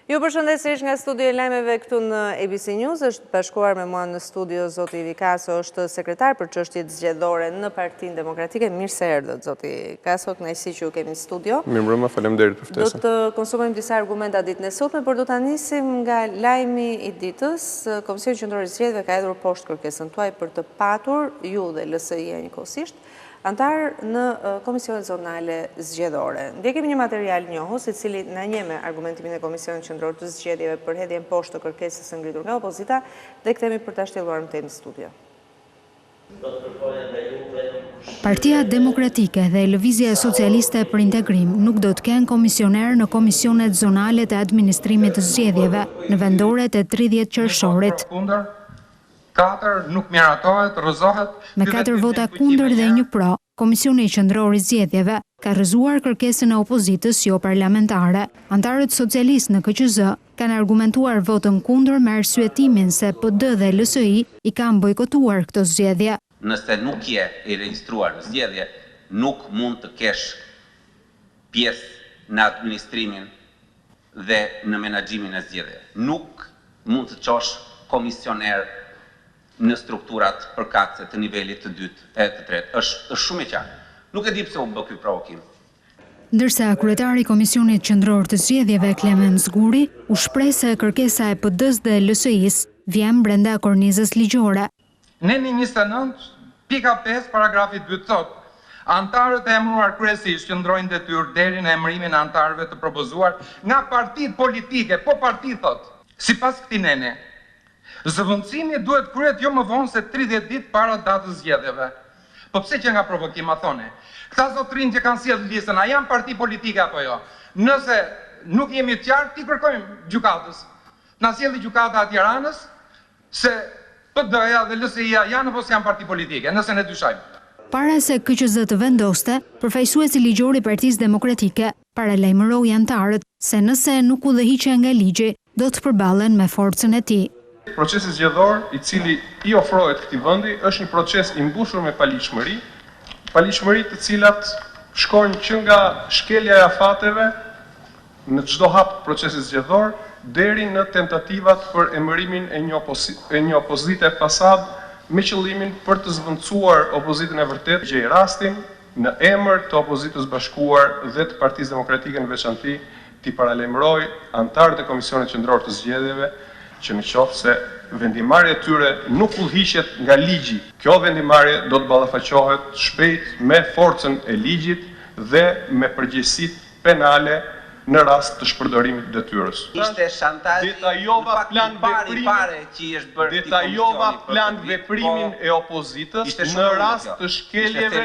Ju përshëndes sërish nga studio e lajmeve këtu në ABC News. Është bashkuar me mua në studio zoti Ivi Kaso, është sekretar për çështjet zgjedhore në Partinë Demokratike. Mirë se erdhët zoti Kaso, kënaqësi që ju kemi në studio. Mirëmbrëma, faleminderit për ftesën. Do të konsumojmë disa argumenta ditën e sotme, por do ta nisim nga lajmi i ditës. Komisioni Qendror i Zgjedhjeve ka hedhur poshtë kërkesën tuaj për të patur ju dhe LSI-ja njëkohësisht antar në Komisionet Zonale Zgjedhore. Ndje kemi një material njohës, i cili na nje me argumentimin e Komisionit Qendror të Zgjedhjeve për hedhjen poshtë të kërkesës së ngritur nga opozita, dhe kthehemi për ta shtjelluar më tej në studio. Partia Demokratike dhe Lëvizja Socialiste për Integrim nuk do të kenë komisioner në Komisionet Zonale të Administrimit të Zgjedhjeve në vendoret e 30 qershorit. 4 nuk miratohet, rrëzohet. Me 4 vota kundër dhe 1 pro, Komisioni Qendror i Zgjedhjeve ka rrëzuar kërkesën e opozitës jo parlamentare. Antarët socialist në KQZ kanë argumentuar votën kundër me arsyetimin se PD dhe LSI i kanë bojkotuar këto zgjedhje. Nëse nuk je i regjistruar në zgjedhje, nuk mund të kesh pjesë në administrimin dhe në menaxhimin e zgjedhjeve. Nuk mund të qosh komisioner në strukturat përkatëse të nivelit të dytë e të tretë. Është shumë e qartë. Nuk e di pse u bë ky provokim. Ndërsa kryetari i Komisionit Qendror të Zgjedhjeve Klemen Zguri u shpreh se kërkesa e PD-s dhe LSI-s vjen brenda kornizës ligjore. Neni 29.5 paragrafi 2 thotë: antarët e emëruar kryesisht qëndrojnë detyrë deri në emërimin e antarëve të propozuar nga partitë politike, po parti thotë. Sipas këtij neni, zëvendësimi duhet kryhet jo më vonë se 30 ditë para datës zgjedhjeve. Po pse që nga provokim, a thoni? Këta zotrinj që kanë sjellë listën, a janë parti politike apo jo? Nëse nuk jemi të qartë, ti kërkojmë gjykatës. Na sjellë gjykata e Tiranës se PD-ja dhe LSI-ja janë apo s'janë parti politike, nëse ne dyshojmë. Para se KQZ të vendoste, përfaqësuesi ligjor i Partisë Demokratike paralajmëroi antarët se nëse nuk udhëhiqen nga ligji, do të përballen me forcën e tij. Procesi zgjedhor i cili i ofrohet këtij vendi është një proces i mbushur me paligjshmëri të cilat shkojnë që nga shkelja e afateve në çdo hap të procesit zgjedhor deri në tentativat për emërimin e një opozite fasad me qëllimin për të zvendësuar opozitën e vërtetë, gjej rastin në emër të opozitës bashkuar dhe të Partisë Demokratike në veçantë t'i paralajmëroj antarët e Komisionit Qendror të Zgjedhjeve që në qoftë se vendimarrja e tyre nuk udhëhiqet nga ligji. Kjo vendimarrje do të ballafaqohet shpejt me forcën e ligjit dhe me përgjegjësitë penale në rast të shpërdorimit të detyrës. Ishte shantazhi. Detajova plan veprimin e opozitës në rast të shkeljeve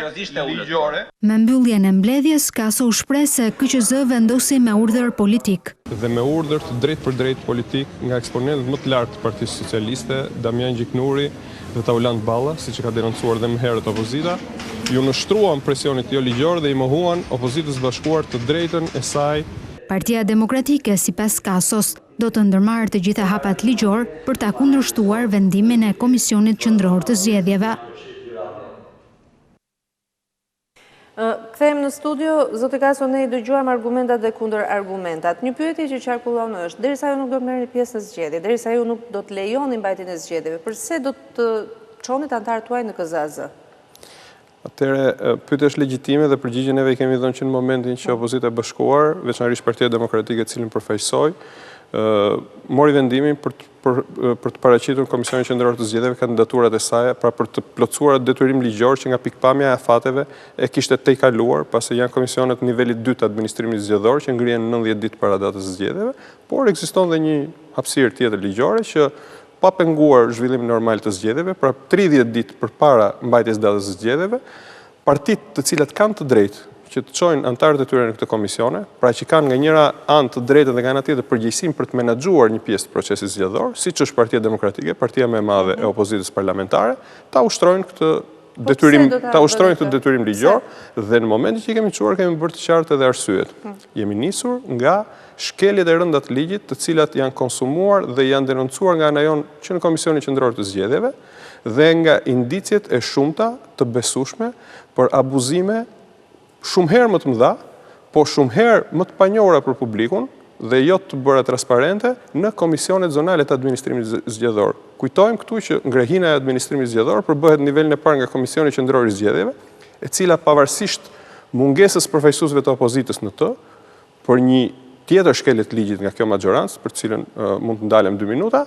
ligjore. Me mbylljen e mbledhjes, Kaso u shpreh se KQZ vendosi me urdhër politik. Dhe me urdhër të drejt për drejt politik nga eksponentët më të lartë të Partisë Socialiste, Damian Gjiknuri dhe Taulant Balla, siç e ka denoncuar dhe më herët opozita, ju nështruan presionit jo ligjor dhe i mohuan opozitës bashkuar të drejtën e saj. Partia Demokratike, sipas Kasos, do të ndërmarrë të gjitha hapat ligjor për ta kundërshtuar vendimin e Komisionit Qendror të Zgjedhjeve. Kthehemi në studio, zoti Kaso, ne i dëgjuam argumentat dhe kundër argumentat. Një pyetje që qarkullon është, derisa ju nuk do të merrni pjesë në zgjedhje, derisa ju nuk do të lejoni mbajtjen e zgjedhjeve, përse do të çonit antarët tuaj në KZAZ? Atëre, pyetja është legjitime dhe përgjigjen neve i kemi dhënë që në momentin që opozita e bashkuar, veçanërisht Partia Demokratike, cilën përfaqësoj, mori vendimin për të paraqitur Komisionin Qendror të Zgjedhjeve kandidaturat e saj, pra për të plotësuar detyrim ligjor që nga pikpamja e afateve e kishte tejkaluar, pasi janë komisionet nivelit 2 të administrimit zgjedhor që ngrihen 90 ditë para datës së zgjedhjeve, por ekziston dhe një hapësirë tjetër ligjore që pa penguar zhvillimin normal të zgjedhjeve, pra 30 ditë përpara mbajtjes datës së zgjedhjeve, partitë të cilat kanë të drejtë që të çojnë antarët e tyre në këtë komisione, pra që kanë nga njëra anë të drejtën dhe nga ana tjetër përgjegjësinë për të menaxhuar një pjesë të procesit zgjedhor, siç është Partia Demokratike, partia më e madhe e opozitës parlamentare, ta ushtrojnë këtë detyrim ligjor dhe në momentin që kemi çuar kemi bërë të qartë edhe arsyet. Jemi nisur nga shkeljet e rënda të ligjit, të cilat janë konsumuar dhe janë denoncuar nga ana jonë që në Komisionin Qendror të Zgjedhjeve dhe nga indicjet e shumta të besueshme për abuzime shumë herë më të mëdha, po shumë herë më të panjohura për publikun, dhe jo të bëra transparente në komisionet zonale të administrimit zgjedhor. Kujtojmë këtu që ngrehina e administrimit zgjedhor përbëhet në nivelin e parë nga Komisioni Qendror i Zgjedhjeve, e cila pavarësisht mungesës përfaqësuesve të opozitës në të, për një tjetër shkelet ligjit nga kjo majorancë, për cilën mund të ndalem 2 minuta,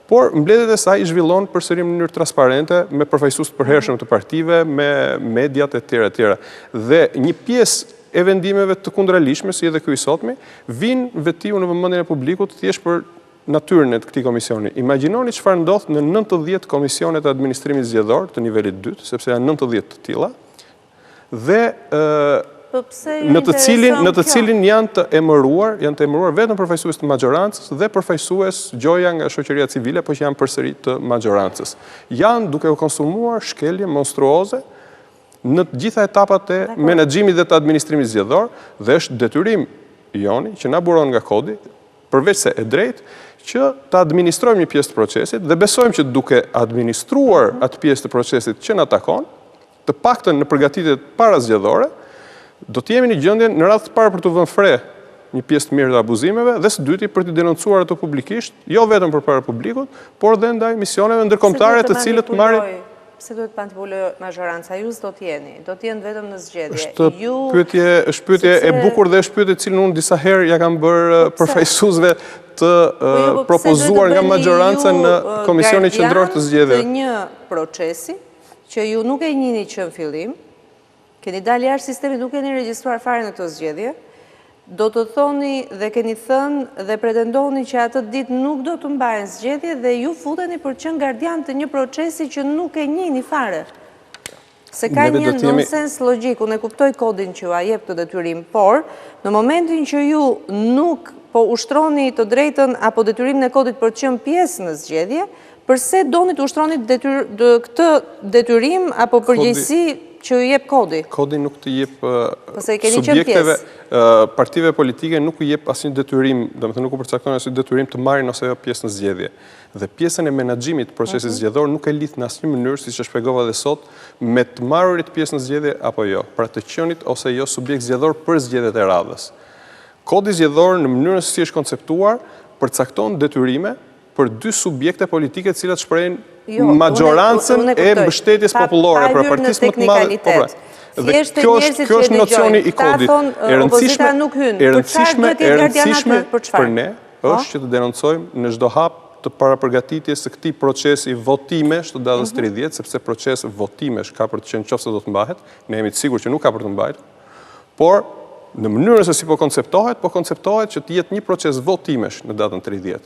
por mbledhjet e saj i zhvillon përsëri në mënyrë transparente me përfaqësues të përhershëm të partive, me mediat e tjera. Dhe një pjesë e vendimeve të kundralishme, si edhe ky i sotmi, vinë vetiu në vëmendjen e publikut thjesht për natyrën e këtij komisioni. Imagjinoni çfarë ndodh në 90 komisionet e administrimit zgjedhor të nivelit 2, sepse janë 90 të tilla, dhe në të cilin janë të emëruar vetëm përfaqësues të majorancës dhe përfaqësues gjoja nga shoqëria civile, por që janë përsëri të majorancës. Janë duke u konsumuar shkelje monstruoze në të gjitha etapat e menaxhimit dhe të administrimit zgjedhor, dhe është detyrim joni që na buron nga kodi, përveç se e drejtë, që të administrojmë një pjesë të procesit dhe besojmë që duke administruar atë pjesë të procesit që na takon, të paktën në përgatitjet parazgjedhore, do të jemi në gjendje në radhë të parë për të vënë fre një pjesë të mirë të abuzimeve dhe së dyti për të denoncuar ato publikisht, jo vetëm përpara publikut, por dhe ndaj misioneve ndërkombëtare të cilët marrin. Pse duhet manipuloj Mazhoranca? Ju s'do të jeni, do të jenë vetëm në zgjedhje. Është pyetje e bukur dhe është pyetje cilën unë disa herë ja kam bërë përfaqësuesve të propozuar nga Mazhoranca në Komisionin Qendror të Zgjedhjeve. Të një procesi që ju nuk e njihni që në fillim, keni dalë jashtë sistemit, nuk keni regjistruar fare në këtë zgjedhje, do të thoni dhe keni thënë dhe pretendoni që atë ditë nuk do të mbahen zgjedhje dhe ju futeni për qenë gardian të një procesi që nuk e njihni fare. Se ka një nonsens logjik, unë e kuptoj kodin që ju a jep të detyrim, por në momentin që ju nuk po ushtroni të drejtën apo detyrimin e kodit për të qenë pjesë në zgjedhje, përse doni të ushtroni këtë detyrim apo përgjegjësi që ju jep kodi? Kodi nuk të jep subjekteve, partive politike nuk u jep asnjë detyrim, domethënë nuk u përcakton asnjë detyrim të marrin ose jo pjesë në zgjedhje. Dhe pjesën e menaxhimit të procesit zgjedhor nuk e lidh në asnjë mënyrë, siç e shpjegova edhe sot, me të marrurit pjesë në zgjedhje apo jo, pra të qenit ose jo subjekt zgjedhor për zgjedhjet e radhës. Kodi zgjedhor në mënyrën se si është konceptuar përcakton detyrime për 2 subjekte politike të cilat shprehin majorancën e mbështetjes popullore, pra partisë më të madhe. Dhe kjo është nocioni i kodit. E rëndësishme për ne është që të denoncojmë në çdo hap të parapërgatitjes së këtij procesi votimesh të datës 30, sepse proces votimesh ka për të qenë nëse do të mbahet, ne jemi të sigurt që nuk ka për të mbajtur, por në mënyrën se si po konceptohet që të jetë një proces votimesh në datën 30.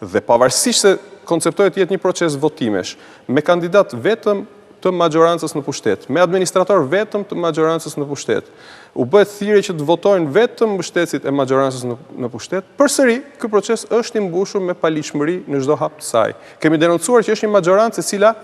Dhe pavarësisht se konceptohet të jetë një proces votimesh, me kandidat vetëm të majorancës në pushtet, me administrator vetëm të majorancës në pushtet, u bëhet thirrje që të votojnë vetëm mbështetësit e majorancës në pushtet, përsëri ky proces është i mbushur me paligjshmëri në çdo hap të saj. Kemi denoncuar që është një majorancë e cila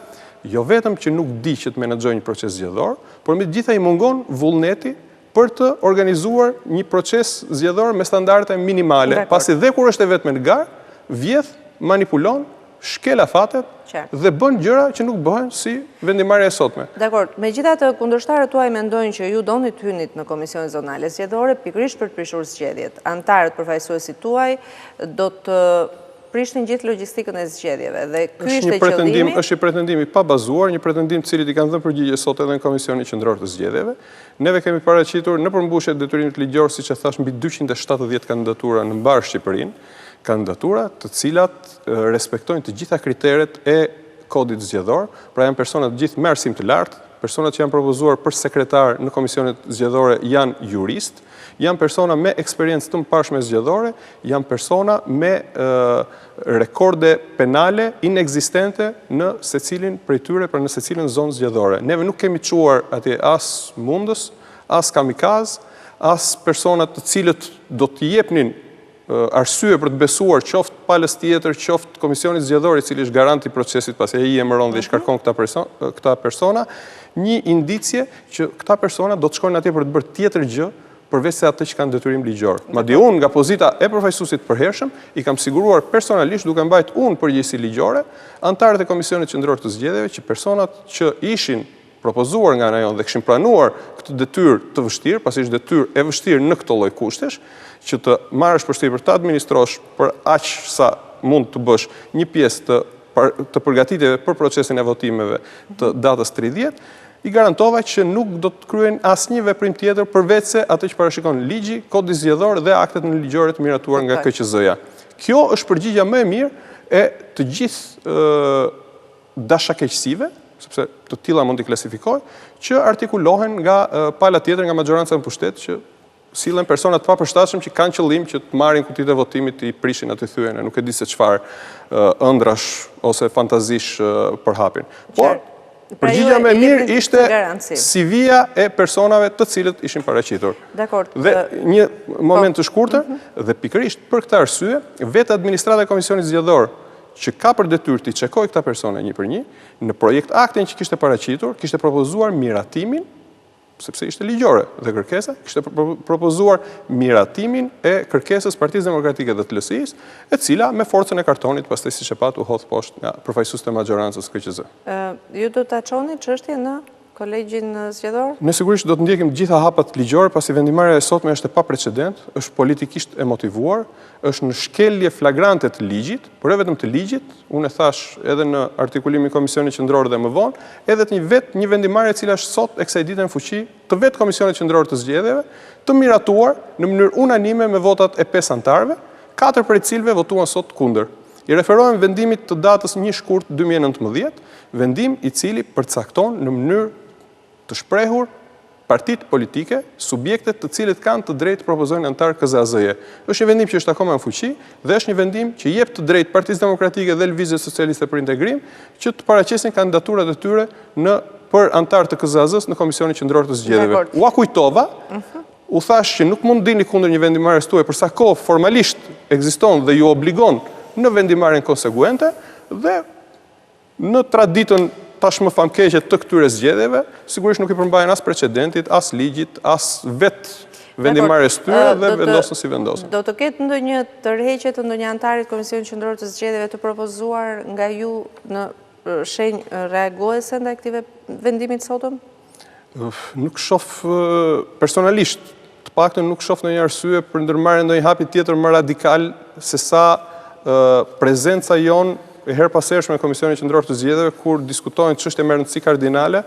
jo vetëm që nuk di që të menaxhojë një proces zgjedhor, por me gjitha i mungon vullneti për të organizuar një proces zgjedhor me standarde minimale, pasi dhe kur është e vetme në garë, vjedh, manipulon, shkel afatet dhe bën gjëra që nuk bëhen si vendimarrja e sotme. Dakor, megjithatë kundërshtarët tuaj mendojnë që ju doni të hynit në komisionin zonale zgjedhore pikërisht për të prishur zgjedhjet. Antarët përfaqësuesit tuaj do të prishtin gjithë logjistikën e zgjedhjeve dhe ky ishte qëllimi. Është një pretendim i pabazuar, një pretendim të cilit i kanë dhënë përgjigje sot edhe në Komisionin Qendror të Zgjedhjeve. Neve kemi paraqitur në përmbushje të detyrimit ligjor, siç e thash, mbi 270 kandidatura në mbar Shqipërinë, kandidatura të cilat respektojnë të gjitha kriteret e kodit zgjedhor, pra janë persona të gjithë me arsim të lartë, personat që janë propozuar për sekretar në komisionet zgjedhore janë jurist, janë persona me eksperiencë të mparshme zgjedhore, janë persona me rekorde penale inekzistente në secilin prej tyre, pra në secilin zonë zgjedhore. Neve nuk kemi çuar atje as mundës, as kamikaz, as personat të cilët do të jepnin arsye për të besuar qoftë palës tjetër, qoftë komisionit zgjedhor i cili është garanti i procesit, pasi ai emëron dhe i shkarkon këta persona, një indicje që këta persona do të shkojnë atje për të bërë tjetër gjë përveç se atë që kanë detyrim ligjor. Madje unë nga pozita e përfaqësuesit përhershëm i kam siguruar personalisht duke mbajtur unë përgjegjësi ligjore antarët e Komisionit Qendror të Zgjedhjeve që personat që ishin propozuar nga ana jonë dhe kishim pranuar këtë detyrë të vështirë, pasi është detyrë e vështirë në këto lloj kushtesh, që të marrësh përshtypjen të administrosh për aq sa mund të bësh një pjesë të përgatitjeve për procesin e votimeve të datës 30, i garantova që nuk do të kryen asnjë veprim tjetër përveç se atë që parashikon ligji, kodi zgjedhor dhe aktet në ligjore të miratuar nga KQZ-ja. Kjo është përgjigjja më e mirë e të gjithë dashakeqësive, sepse të tilla mund t'i klasifikoj, që artikulohen nga pala tjetër, nga mazhoranca në pushtet, që sillen persona të papërshtatshëm që kanë qëllim që të marrin kutitë e votimit, të i prishin aty thyen, nuk e di se çfarë ëndrash ose fantazish përhapin. Por përgjigjja më e mirë ishte CV-ja e personave të cilët ishin paraqitur. Dhe një moment të shkurtër, dhe pikërisht për këtë arsye, vetë administrata e Komisionit Zgjedhor, që ka për detyrë të çekojë këta persona një për një, në projekt aktin që kishte paraqitur, kishte propozuar miratimin, sepse ishte ligjore dhe kërkesa, kishte propozuar miratimin e kërkesës Partisë Demokratike dhe të LSI-s, e cila me forcën e kartonit pastaj siç e pat u hodh poshtë nga përfaqësuesit e mazhorancës KQZ. Ju do ta çoni çështjen në kolegjin zgjedhor? Ne sigurisht do të ndjekim gjitha hapat ligjore, pasi vendimarrja e sotme është e paprecedent, është politikisht e motivuar, është në shkelje flagrante të ligjit, por jo vetëm të ligjit, unë e thash edhe në artikulimin e Komisionit Qendror dhe më vonë, edhe të një vendimarrje e cila është sot e kësaj dite në fuqi të vetë Komisionit Qendror të zgjedhjeve, të miratuar në mënyrë unanime me votat e 5 anëtarëve, 4 prej cilëve votuan sot kundër. I referohem vendimit të datës 1 shkurt 2019, vendim i cili përcakton në mënyrë të shprehur partitë politike, subjektet të cilët kanë të drejtë propozojnë antar KZAZ-je. Është një vendim që është akoma në fuqi dhe është një vendim që jep të drejtë Partisë Demokratike dhe Lëvizjes Socialiste për Integrim që të paraqesin kandidaturat e tyre për antar të KZAZ-s në Komisionin Qendror të Zgjedhjeve. Ua kujtova, u thash që nuk mund dini kundër një vendimarrjes tuaj për sa kohë formalisht ekziston dhe ju obligon në vendimarrjen konsekuente dhe në traditën tashmë famkeqe të këtyre zgjedhjeve, sigurisht nuk i përmbahen as precedentit, as ligjit, as vetë vendimarrjes tyre dhe vendosën si vendosën. Do të ketë ndonjë tërheqje të ndonjë antarit Komisionit Qendror të Zgjedhjeve të propozuar nga ju në shenjë reaguese ndaj këtij vendimit sotëm? Nuk shoh personalisht, të paktën nuk shoh ndonjë arsye për ndërmarrje ndonjë hapi tjetër më radikal se sa prezenca jonë e her pashershme në Komisionin Qendror të Zgjedhjeve kur diskutojnë çështje me rëndësi kardinale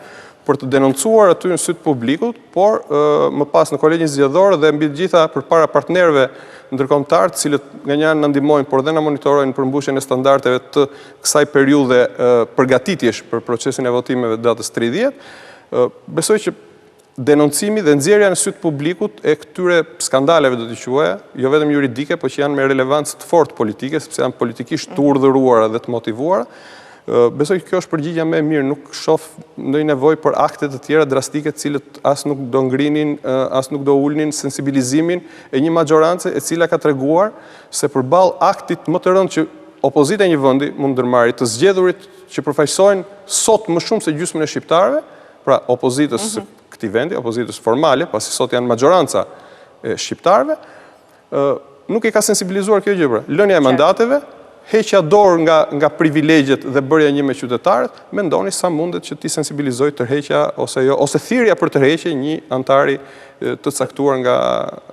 për të denoncuar aty në sy të publikut, por më pas në kolegjin zgjedhor dhe mbi të gjitha përpara partnerëve ndërkombëtar, të cilët nga një anë na ndihmojnë, por dhe na monitorojnë përmbushjen e standardeve të kësaj periudhe përgatitjesh për procesin e votimeve datës 30, besoj që denoncimi dhe nxjerrja në sy të publikut e këtyre skandaleve, do t'i quaja, jo vetëm juridike, por që janë me relevancë të fortë politike, sepse janë politikisht të urdhëruara dhe të motivuara. Besoj që kjo është përgjigjja më e mirë, nuk shoh ndonjë nevojë për akte të tjera drastike, të cilët as nuk do ngrinin, as nuk do ulnin sensibilizimin e një mazhorance e cila ka treguar se përballë aktit më të rëndë që opozita e një vendi mund ndërmarrë, të zgjedhurit që përfaqësojnë sot më shumë se gjysmën e shqiptarëve, pra opozitës këtij vendi, opozitës formale, pasi sot janë mazhoranca e shqiptarëve, nuk e ka sensibilizuar kjo gjë, pra. Lënia e mandateve, heqja dorë nga privilegjet dhe bërja një me qytetarët, mendoni sa mundet që ti sensibilizoj tërheqja ose jo, ose thirrja për tërheqje një antari të caktuar nga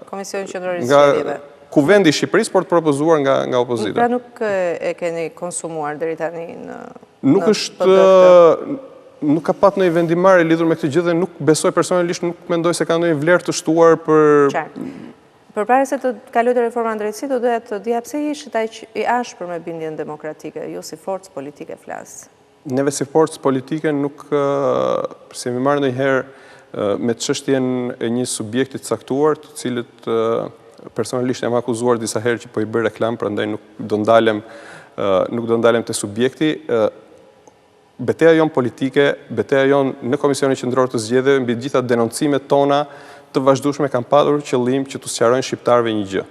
Komisioni Qendror i Zgjedhjeve. Kuvendi i Shqipërisë, por të propozuar nga opozita. Pra nuk e keni konsumuar deri tani në nuk është nuk ka pat ndonjë vendimarrje lidhur me këtë gjë dhe nuk besoj personalisht, nuk mendoj se ka ndonjë vlerë të shtuar për Përpara se të kaloj te reforma në drejtësi, do doja të dija pse ishit aq i ashpër me bindjen demokratike, ju si forcë politike flas. Neve si forcë politike nuk si më marr ndonjëherë me çështjen e një subjekti të caktuar, të cilët personalisht jam akuzuar disa herë që po i bëj reklam, prandaj nuk do ndalem te subjekti. Betejë jonë politike, betejë jonë në Komisionin Qendror të Zgjedhjeve, mbi gjitha denoncimet tona të vazhdueshme kanë patur qëllim që t'u sqarojnë shqiptarëve një gjë,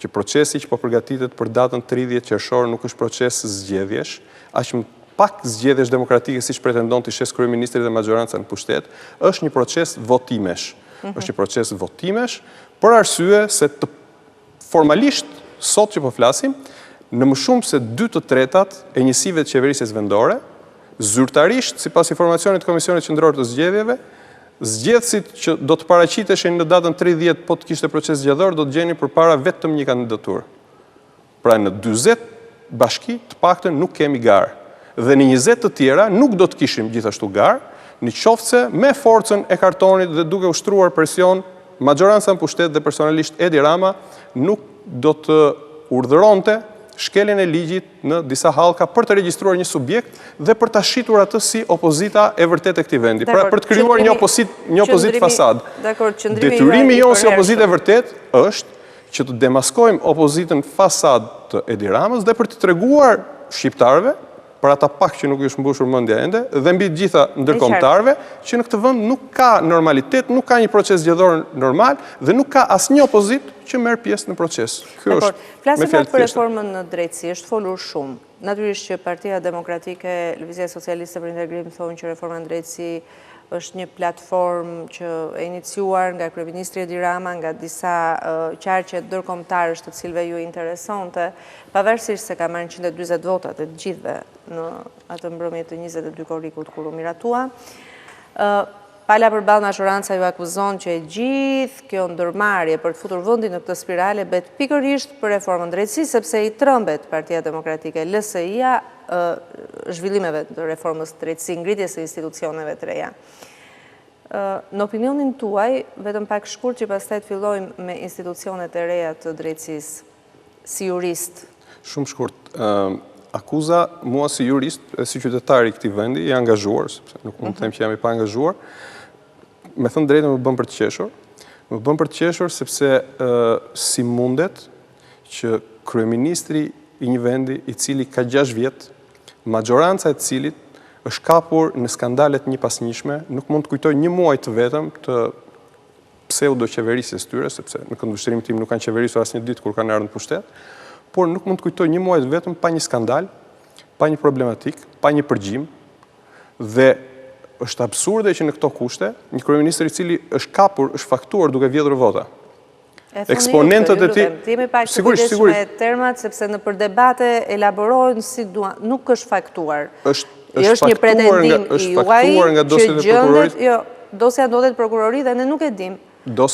që procesi që po përgatitet për datën 30 qershor nuk është proces zgjedhjesh, aq më pak zgjedhjesh demokratike siç pretendon të shes kryeministri dhe mazhoranca në pushtet, është një proces votimesh. Është një proces votimesh për arsye se formalisht sot që po flasim, në më shumë se 2/3 e njësive të qeverisjes vendore Zyrtarisht, sipas informacionit të Komisionit Qendror të Zgjedhjeve, zgjedhësit që do të paraqiteshin në datën 30 po të kishte proces zgjedhor do të gjeni përpara vetëm një kandidaturë. Pra në 40 bashki të paktën nuk kemi garë. Dhe në 20 të tjera nuk do të kishim gjithashtu garë, në qoftë se me forcën e kartonit dhe duke ushtruar presion, Mazhoranca në pushtet dhe personalisht Edi Rama nuk do të urdhëronte shkeljen e ligjit në disa hallka për të regjistruar një subjekt dhe për ta shitur atë si opozita e vërtetë e këtij vendi. Pra për të krijuar një opozitë fasad. Detyrimi jonë si opozitë e vërtetë është që të demaskojmë opozitën fasad të Edi Ramës dhe për të treguar shqiptarëve, për ata pak që nuk është mbushur mendja ende, dhe mbi të gjitha ndërkombëtarëve, që në këtë vend nuk ka normalitet, nuk ka një proces zgjedhor normal dhe nuk ka asnjë opozitë që merr pjesë në proces. Ky është. Flasim pak për reformën në drejtësi, është folur shumë. Natyrisht që Partia Demokratike, Lëvizja Socialiste për Integrim thonë që reforma në drejtësi është një platformë që e iniciuar nga kryeministri Edi Rama, nga disa qarqe ndërkombëtarësh të cilëve ju interesonte, pavarësisht se ka marrë 140 votat e të gjithëve në atë mbrëmje të 22 korrikut kur u miratua. Pala përballë Mazhoranca ju akuzon që e gjithë kjo ndërmarrje për të futur vendin në këtë spirale bet pikërisht për reformën drejtësisë, sepse i trëmbet Partia Demokratike, LSI-ja zhvillimeve të reformës drejtësi, ngritjes së institucioneve të reja. Në opinionin tuaj, vetëm pak shkurt që pastaj të fillojmë me institucionet e reja të drejtësisë, si jurist. Shumë shkurt. Akuza mua si jurist e si qytetar i këtij vendi i angazhuar, sepse nuk mund të them që jam i pa angazhuar. Me thënë drejtën më bën për të qeshur. Më bën për të qeshur sepse si mundet që kryeministri i një vendi i cili ka 6 vjet, Mazhoranca e cilit është kapur në skandalet një pas njëshme, nuk mund të kujtoj një muaj të vetëm të pseudo qeverisjes tyre, sepse në këndvështrim tim nuk kanë qeverisur asnjë ditë kur kanë ardhur në pushtet, por nuk mund të kujtoj një muaj të vetëm pa një skandal, pa një problematik, pa një përgjim, dhe është absurde që në këto kushte, një kryeministër i cili është kapur, është faktuar duke vjedhur vota. Eksponentët e tij, jemi pak të kujdesshëm me termat sepse në për debate elaborojnë si duan, nuk është faktuar. Është një pretendim i juaj që gjendet, jo, dosja ndodhet prokurori dhe ne nuk e dim.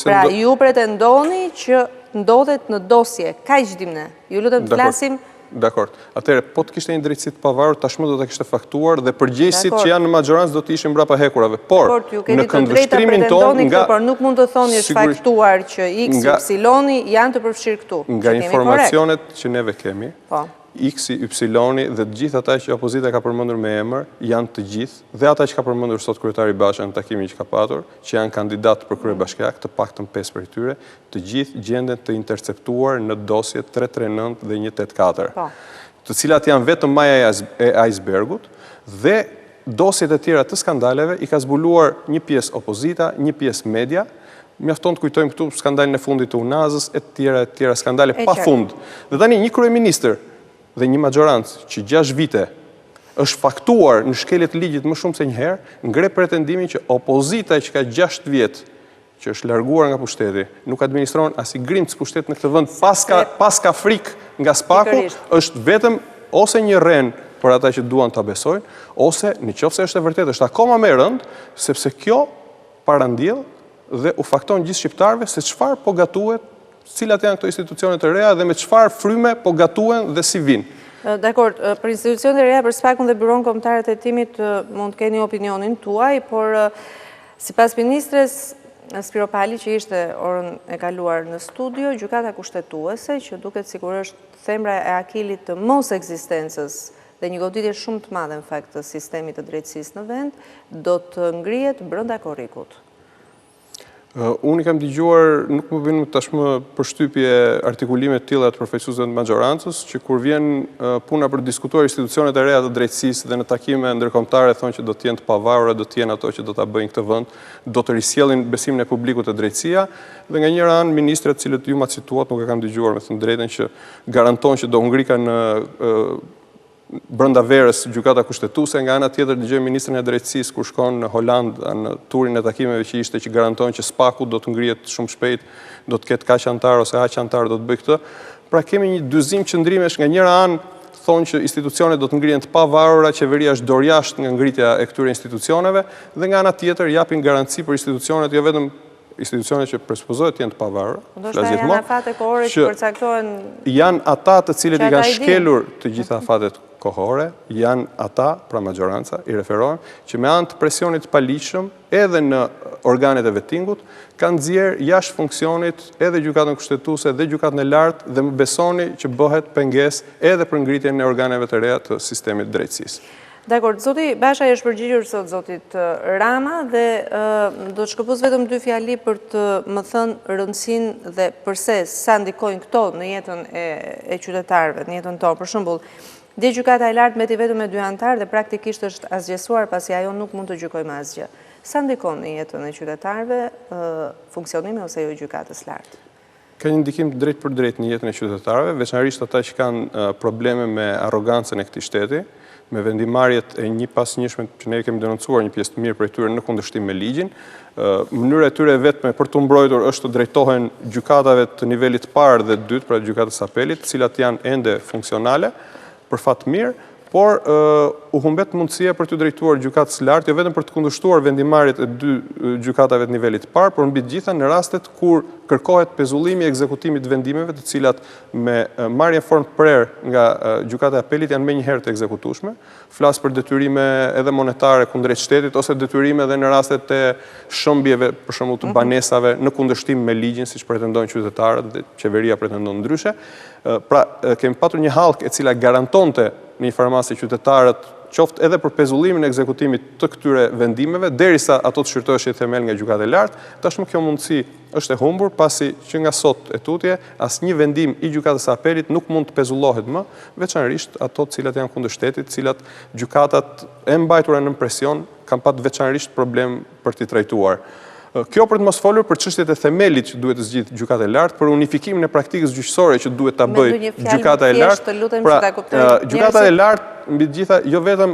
Pra ju pretendoni që ndodhet në dosje, kaq dim ne. Ju lutem të flasim. Dakor. Atëherë, po të kishte një drejtësi të pavarur, tashmë do ta kishte faktuar dhe përgjegjësit që janë në Mazhorancë do të ishin mbrapa hekurave. Por në këndvështrimin tonë por nuk mund të thoni është faktuar që X, Y janë të përfshirë këtu. Nga informacionet që neve kemi, X, Y dhe të gjithë ata që opozita ka përmendur me emër janë të gjithë dhe ata që ka përmendur sot kryetari Basha në takimin që ka patur, që janë kandidat për kryebashkiak, të paktën 5 prej tyre, të gjithë gjenden të interceptuar në dosjet 339 dhe 184, të cilat janë vetëm maja e icebergut dhe dosjet e tjera të skandaleve i ka zbuluar një pjesë opozita, një pjesë media. Mjafton të kujtojmë këtu skandalin e fundit të Unazës, e tjera skandale pa fund. Dhe tani një kryeministër dhe një Mazhorancë që 6 vite është faktuar në shkeljet ligjit më shumë se një herë, ngre pretendimin që opozita që ka 6 vjet që është larguar nga pushteti, nuk administron as i grimc pushtet në këtë vend pas ka frikë nga spaku, është vetëm ose një rren për ata që duan ta besojnë, ose nëse është e vërtetë është akoma më e rëndë, sepse kjo parandjell dhe u fakton gjithë shqiptarëve se çfarë po gatuhet, cilat janë këto institucionet e reja dhe me çfarë fryme po gatuen dhe si vinë. Dakor, për institucionet e reja, për SPAK-un dhe Byron Kombëtare të Hetimit mund të keni opinionin tuaj, por sipas ministres Spiro Pali që ishte orën e kaluar në studio, gjykata kushtetuese që duket sikur është thembra e akilit të mos ekzistencës dhe një goditje shumë të madhe në fakt të sistemit të drejtësisë në vend, do të ngrihet brenda korrikut. Unë i kam dëgjuar, nuk më vjen tashmë përshtypje artikulime të tilla të përfaqësuesve të Mazhorancës, që kur vjen puna për të diskutuar institucionet e reja të drejtësisë dhe në takime ndërkombëtare thonë që do të jenë të pavarura, do të jenë ato që do ta bëjnë këtë vend, do të risjellin besimin e publikut te drejtësia, dhe nga njëra anë ministrat të cilët ju ma cituat nuk e kam dëgjuar me thënë drejtën që garanton që do ngrihen në brenda verës gjykata kushtetuese, nga ana tjetër dëgjoj ministrin e drejtësisë kur shkon në Holand në turin e takimeve që ishte që garanton që SPAK-u do të ngrihet shumë shpejt, do të ketë kaq antar ose aq antar do të bëj këtë. Pra kemi një dyzim qëndrimesh, nga njëra anë thonë që institucionet do të ngrihen të pavarura, qeveria është dorjashtë nga ngritja e këtyre institucioneve, dhe nga ana tjetër japin garanci për institucionet, jo vetëm institucionet që presupozohet të jenë të pavarura, ndoshta janë afate kohore që përcaktohen, janë ata të cilët i kanë shkelur të gjitha afatet kohore, janë ata, pra Mazhoranca, i referohen, që me anë të presionit paligjshëm edhe në organet e vettingut, kanë nxjerrë jashtë funksionit edhe gjykatën kushtetuese dhe gjykatën e lartë dhe më besoni që bëhet pengesë edhe për ngritjen e organeve të reja të sistemit drejtësisë. Dakor, zoti Basha është përgjigjur sot zotit Rama dhe do të shkëpuz vetëm 2 fjali për të më thënë rëndësinë dhe përse sa ndikojnë këto në jetën e qytetarëve, në jetën tonë. Për shembull, dje gjykata e lartë mbeti vetëm me 2 anëtarë dhe praktikisht është asgjësuar pasi ajo nuk mund të gjykojë më asgjë. Sa ndikon në jetën e qytetarëve funksionimi ose jo i gjykatës lartë? Ka një ndikim drejt për drejt në jetën e qytetarëve, veçanërisht ata që kanë probleme me arrogancën e këtij shteti, me vendimarrjet e një pas njëshme që ne kemi denoncuar një pjesë të mirë për tyre në kundërshtim me ligjin. Mënyra e tyre vetme për të mbrojtur është të drejtohen gjykatave të nivelit parë dhe dytë, pra gjykatës apelit, cilat janë ende funksionale, për fat mirë, por u humbet mundësia për të drejtuar gjykatës lartë, jo vetëm për të kundërshtuar vendimarrjet e 2 gjykatave të nivelit parë, por mbi të gjitha në rastet kur kërkohet pezullimi i ekzekutimit vendimeve, të cilat me marrje formë prerë nga gjykata e apelit janë menjëherë të ekzekutueshme. Flas për detyrime edhe monetare kundrejt shtetit ose detyrime edhe në rastet e shëmbjeve, për shembull të banesave në kundërshtim me ligjin, siç pretendojnë qytetarët dhe qeveria pretendon ndryshe. Pra, kemi patur një hallkë e cila garantonte në një farë masë qytetarët qoftë edhe për pezullimin e ekzekutimit të këtyre vendimeve, derisa ato të shqyrtoheshin themel nga gjykata e lartë. Tashmë kjo mundësi është e humbur, pasi që nga sot e tutje, asnjë vendim i gjykatës së apelit nuk mund të pezullohet më, veçanërisht ato të cilat janë kundër shtetit, të cilat gjykatat e mbajtura në presion kanë pat veçanërisht problem për t'i trajtuar. Kjo për të mos folur për çështjet e themelit që duhet të zgjidhë gjykata e lartë, për unifikimin e praktikës gjyqësore që duhet ta bëjë gjykata e lartë. Pra, gjykata e lartë mbi të gjitha jo vetëm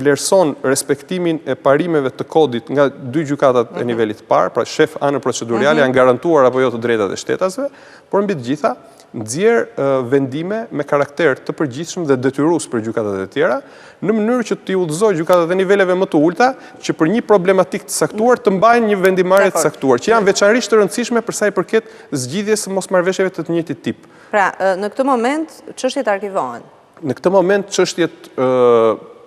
vlerëson respektimin e parimeve të kodit nga 2 gjykatat e nivelit parë, pra shef anër procedurale janë garantuar apo jo të drejtat e shtetasve, por mbi të gjitha nxjerr vendime me karakter të përgjithshëm dhe detyrues për gjykatat e tjera, në mënyrë që t'i udhëzojë gjykatat e niveleve më të ulta që për një problematik të saktuar të mbajnë një vendimarrje të saktuar, që janë veçanërisht të rëndësishme për sa i përket zgjidhjes së mosmarrëveshjeve të njëjtit tip. Pra, në këtë moment çështjet arkivohen. Në këtë moment çështjet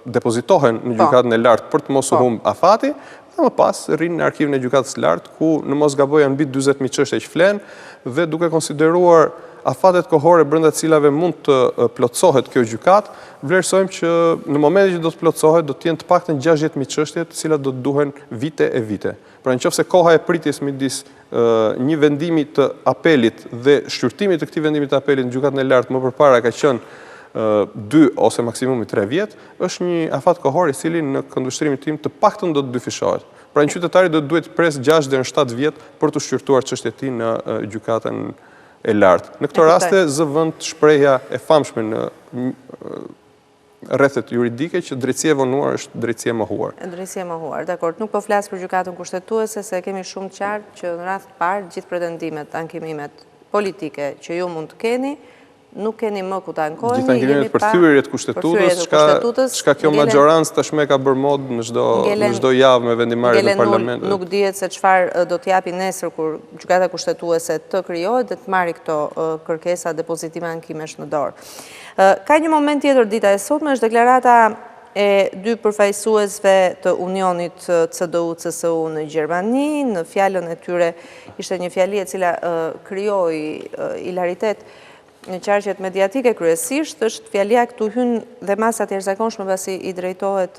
depozitohen në gjykatën e lartë për të mos u humbë afati, dhe më pas rrinë në arkivin e gjykatës së lartë, ku në mos gaboj janë mbi 40.000 çështje që flenë, dhe duke konsideruar afatet kohore brenda të cilave mund të plotësohet kjo gjykatë, vlerësojmë që në momentin që do të plotësohet do të jenë të paktën 60.000 çështje të cilat do të duhen vite e vite. Pra nëse koha e pritjes midis një vendimi të apelit dhe shqyrtimit të këtij vendimi të apelit në gjykatën e lartë më përpara ka qenë 2 ose maksimumi 3 vjet, është një afat kohor i cili në këndvështrimin tim të paktën do të dyfishohet. Pra një qytetari do të duhet pres 6 deri në 7 vjet për të shqyrtuar çështjet e tij në gjykatën e lartë. Në këto raste zë vend shprehja e famshme në rrethet juridike që drejtësia e vonuar është drejtësia e mohuar. Drejtësia e mohuar, dakor. Nuk po flas për gjykatën kushtetuese, se kemi shumë të qartë që në radhë të parë gjithë pretendimet, ankimimet politike që ju mund të keni, nuk keni më ku ta ankoheni. Gjithë ankimimet për thyerjet kushtetutës, çka kjo Mazhoranca tashmë ka bërë mod në çdo javë me vendimarrjet në parlament. Nuk dihet se çfarë do të japi nesër kur gjykata kushtetuese të krijohet dhe të marrë këto kërkesa depozitime ankimesh në dorë. Ka një moment tjetër dita e sotme, është deklarata e 2 përfaqësuesve të Unionit CDU-CSU në Gjermani. Në fjalën e tyre ishte një fjali e cila krijoi ilaritet në qarqet mediatike kryesisht, është fjalia këtu hyn dhe masat e jashtëzakonshme pasi i drejtohet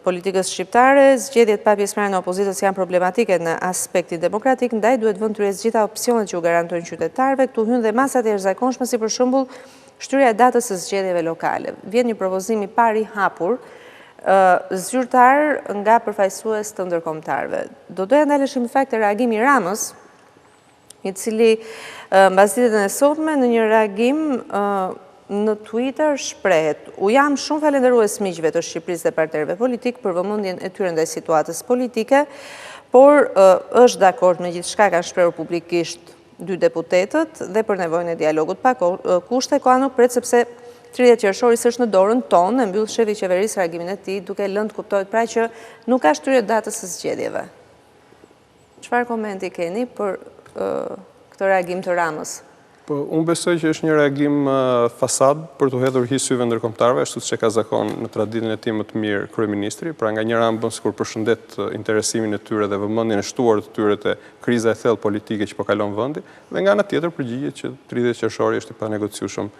politikës shqiptare, zgjedhjet pa pjesëmarrje në opozitës janë problematike në aspektin demokratik, ndaj duhet vënë kryes gjitha opsionet që u garantojnë qytetarëve. Këtu hyn dhe masat e jashtëzakonshme, si për shembull shtyria e datës së zgjedhjeve lokale. Vjen një propozim i parë i hapur, zyrtar nga përfaqësues të ndërkombëtarëve. Do doja ndaleshim në fakt reagimi i Ramës, i cili mbas ditën e sotme në një reagim në Twitter shprehet: "U jam shumë falendërues miqve të Shqipërisë dhe partnerëve politik për vëmendjen e tyre ndaj situatës politike, por është dakord me gjithçka kanë shprehur publikisht dy deputetët dhe për nevojën e dialogut pa kushte, koha nuk pret sepse 30 qershori është në dorën tonë, e mbyll shefi i qeverisë reagimin e tij, duke lënë të kuptohet pra që nuk ka shtyrie datës së zgjedhjeve. Çfarë komenti keni për këtë reagim të Ramës? Po, unë besoj që është një reagim fasad për të hedhur hi syve ndërkombëtarëve, ashtu siç e ka zakon në traditën e tij më të mirë kryeministri, pra nga një anë bën sikur përshëndet interesimin e tyre dhe vëmendjen e shtuar të tyre te kriza e thellë politike që po kalon vendi, dhe nga ana tjetër përgjigjet që 30 qershori është i panegociueshëm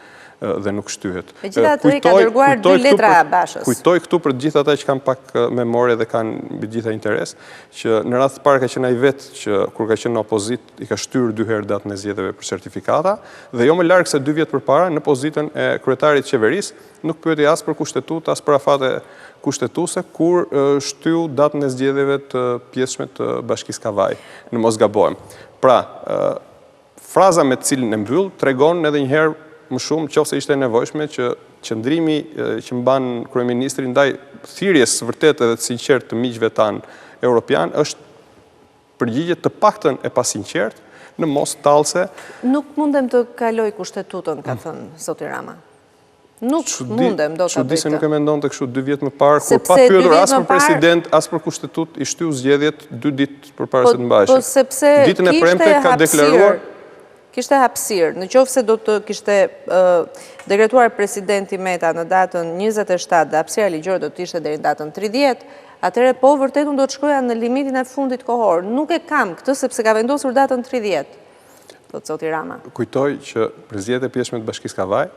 dhe nuk shtyhet. Megjithatë, ai ka dërguar 2 letra Bashës. Kujtoj këtu për të gjithë ata që kanë pak memorie dhe kanë mbi gjitha interes, që në radhë të parë ka qenë ai vetë që kur ka qenë në opozit i ka shtyr 2 herë datën e zgjedhjeve për certifikata, dhe jo më larg se 2 vjet përpara në pozitën e kryetarit të qeverisë nuk pyeti as për kushtetut, as për afate kushtetuese, kur shtyu datën e zgjedhjeve të pjesshme të Bashkisë Kavaj, në mos gabojmë. Pra, fraza me të cilën e mbyll tregon edhe një herë më shumë, qofse ishte nevojshme që qëndrimi që mban kryeministri ndaj thirrjes vërtet edhe të sinqert të miqve tanë europian është përgjigje të paktën e pasinqert në mos tallse. Nuk mundem të kaloj kushtetutën, ka thënë zoti Rama. Nuk mundem do ta bëj. Çudi se nuk e mendonte kështu 2 vjet më parë, kur pa pyetur as për president, as për kushtetutë, i shtyu zgjedhjet 2 ditë përpara se të mbaheshin. Po sepse ditën e premte ka deklaruar kishte hapësirë, në qoftë se do të kishte dekretuar presidenti Meta në datën 27 dhe hapësira ligjore do të ishte deri në datën 30, atëherë po vërtet unë do të shkoja në limitin e fundit kohor. Nuk e kam këtë sepse ka vendosur datën 30, thotë zoti Rama. Kujtoj që për zgjedhjet e pjesshme të Bashkisë Kavaj,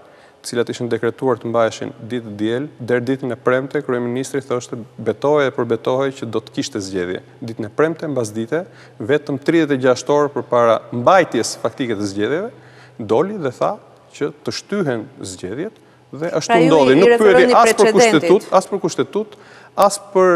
të cilat ishin dekretuar të mbaheshin ditë diel, deri ditën e premte kryeministri thoshte betohej për betohej që do të kishte zgjedhje. Ditën e premte mbasdite, vetëm 36 orë përpara mbajtjes faktike të zgjedhjeve, doli dhe tha që të shtyhen zgjedhjet dhe ashtu ndodhi. Nuk pyeti as për kushtetut, as për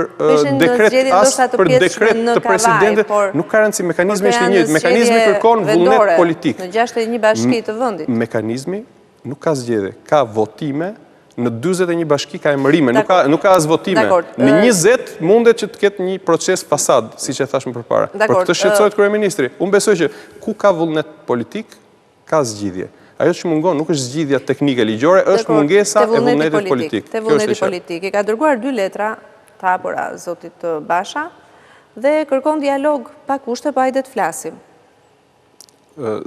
dekret, as për dekret të presidentit, nuk ka rëndësi, mekanizmi është i njëjtë. Mekanizmi kërkon vullnet politik. Në 61 bashki të vendit. Mekanizmi nuk ka zgjedhje, ka votime, në 41 bashki ka emërime, nuk ka as votime. Në 20 mundet që të ketë një proces fasad, siç e thash më përpara. Për këtë shqetësohet kryeministri. Unë besoj që ku ka vullnet politik, ka zgjidhje. Ajo që mungon nuk është zgjidhja teknike ligjore, është mungesa e vullnetit politik. Te vullneti politik. I ka dërguar 2 letra të hapura zotit Basha dhe kërkon dialog pa kushte, pa hajde të flasim.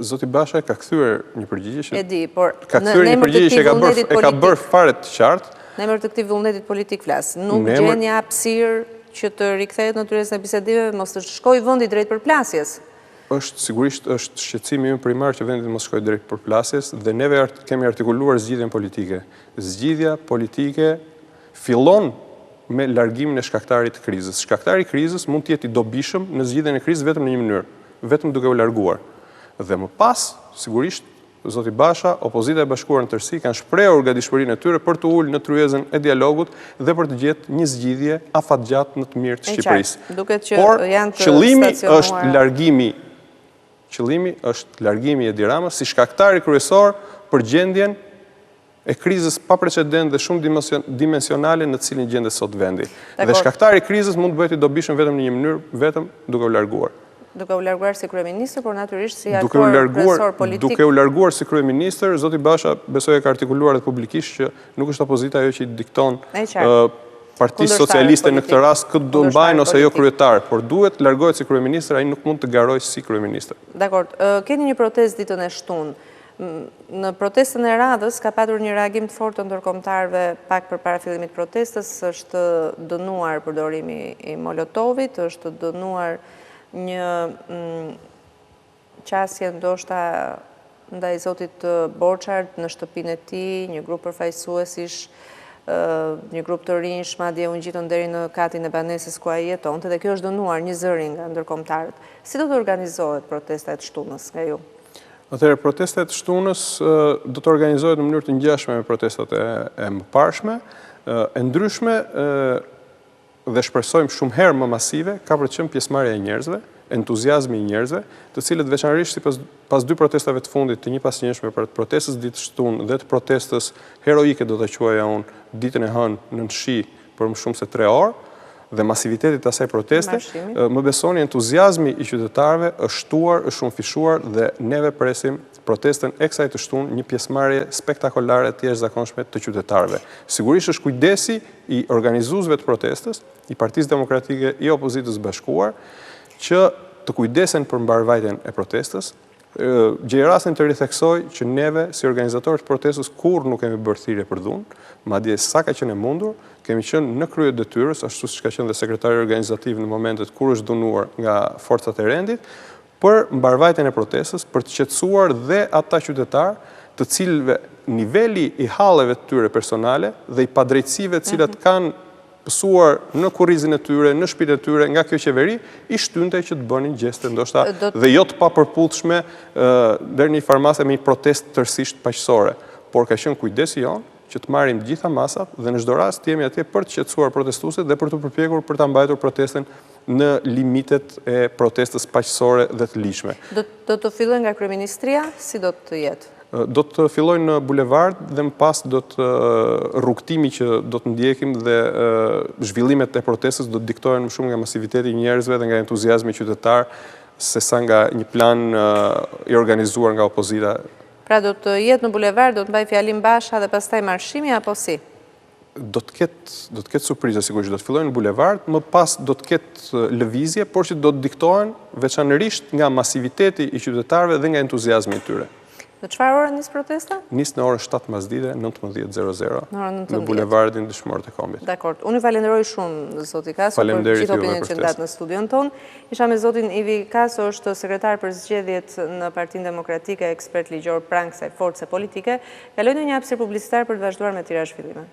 Zoti Basha ka kthyer një përgjigje që e di, por ka kthyer një përgjigje që e ka bërë fare të qartë. Në emër të këtij vullnetit politik flas. Nuk gjen një hapësirë që të rikthehet natyrës në bisedime, mos të shkojë vendi drejt përplasjes. Sigurisht është shqetësimi im primar që vendi mos shkojë drejt përplasjes dhe neve kemi artikuluar zgjidhjen politike. Zgjidhja politike fillon me largimin e shkaktarit të krizës. Shkaktari i krizës mund të jetë i dobishëm në zgjidhjen e krizës vetëm në një mënyrë, vetëm duke u larguar. Dhe më pas, sigurisht, zoti Basha, opozita e bashkuar në tërësi, kanë shprehur gatishmërinë e tyre për të ulur në tryezën e dialogut dhe për të gjetur një zgjidhje afatgjatë në të mirë të Shqipërisë. Por qëllimi është largimi i Edi Ramës si shkaktari kryesor për gjendjen e krizës pa precedent dhe shumë dimensionale në të cilin gjendet sot vendi. Dhe shkaktari i krizës mund të bëhet i dobishëm vetëm në një mënyrë, vetëm duke u larguar. Duke u larguar si kryeministër, por natyrisht si aktor kryesor politik. Duke u larguar si kryeministër, zoti Basha besoj e ka artikuluar edhe publikisht që nuk është opozita ajo që i dikton Partisë Socialiste në këtë rast këtë do mbajnë ose jo kryetar, por duhet largohet si kryeministër, ai nuk mund të garojë si kryeministër. Dakor, keni një protestë ditën e shtunë. Në protestën e radhës ka patur një reagim të fortë të ndërkombëtarëve pak përpara fillimit të protestës, është dënuar përdorimi i molotovit, është dënuar një qasje ndoshta ndaj zotit Borçart në shtëpinë e tij, një grup përfaqësuesish, një grup të rinj, madje u ngjitën deri në katin e banesës ku ai jetonte dhe kjo është dënuar një zëri nga ndërkombëtarët. Si do të organizohet protesta e shtunës nga ju? Atëherë, protesta e shtunës do të organizohet në mënyrë të ngjashme me protestat e mëparshme, e ndryshme dhe shpresojmë shumë herë më masive, ka për qenë pjesëmarrja e njerëzve, entuziazmi i njerëzve, të cilët veçanërisht pas 2 protestave të fundit, të një pasnjëshme për protestës ditë shtunë dhe të protestës heroike do ta quaja unë ditën e hënë në shi për më shumë se 3 orë, dhe masivitetit asaj proteste, më besoni entuziazmi i qytetarëve është shtuar, është shumë fishuar dhe neve presim protestën e kësaj të shtunë një pjesëmarrje spektakolare të jashtëzakonshme të qytetarëve. Sigurisht është kujdesi i organizuesve të protestës, i Partisë Demokratike, i opozitës bashkuar, që të kujdesen për mbarvajtjen e protestës. Gjej rastin të ritheksoj që neve, si organizatorët të protestës, kur nuk kemi bërë thirrje për dhunë, madje sa ka qenë e mundur, kemi qenë në krye detyrës, ashtu siç ka qenë dhe sekretari organizativ në momentet kur është dhunuar nga forcat e rendit, për mbarvajtjen e protestës, për të qetësuar dhe ata qytetarë të cilëve niveli i halleve të tyre personale dhe i padrejtësive të cilat kanë pësuar në kurrizin e tyre, në shtëpitë e tyre nga kjo qeveri, i shtynte që të bënin gjeste ndoshta dhe jo të papërputhshme deri në një farmase me një protestë tërësisht paqësore, por ka qenë kujdesi jonë që të marrim të gjitha masat dhe në çdo rast jemi atje për të qetësuar protestuesit dhe për të përpjekur për ta mbajtur protestën në limitet e protestës paqësore dhe të ligjshme. Do të fillojë nga kryeministria, si do të jetë? Do të fillojnë në bulevard dhe më pas do të rrugtimi që do të ndjekim dhe zhvillimet e protestës do të diktohen më shumë nga masiviteti i njerëzve dhe nga entuziazmi qytetar sesa nga një plan i organizuar nga opozita. Pra do të jetë në bulevard, do të mbaj fjalim Basha dhe pastaj marshimi apo si? Do të ketë surprizë, sigurisht do të fillojnë në bulevard, më pas do të ketë lëvizje, por që do të diktohen veçanërisht nga masiviteti i qytetarëve dhe nga entuziazmi i tyre. Në çfarë ore nis protesta? Nis në orën 7 masdite, 19:00 në bulevardin Dëshmorët e Kombit. Dakor. Unë ju falenderoj shumë zoti Kaso për gjithë opinionin që ndat në studion ton. Isha me zotin Ivi Kaso, është sekretar për zgjedhjet në Partinë Demokratike, ekspert ligjor pranë kësaj force politike. Kaloj në një hapësirë publicitar për të vazhduar me tirazh fillime.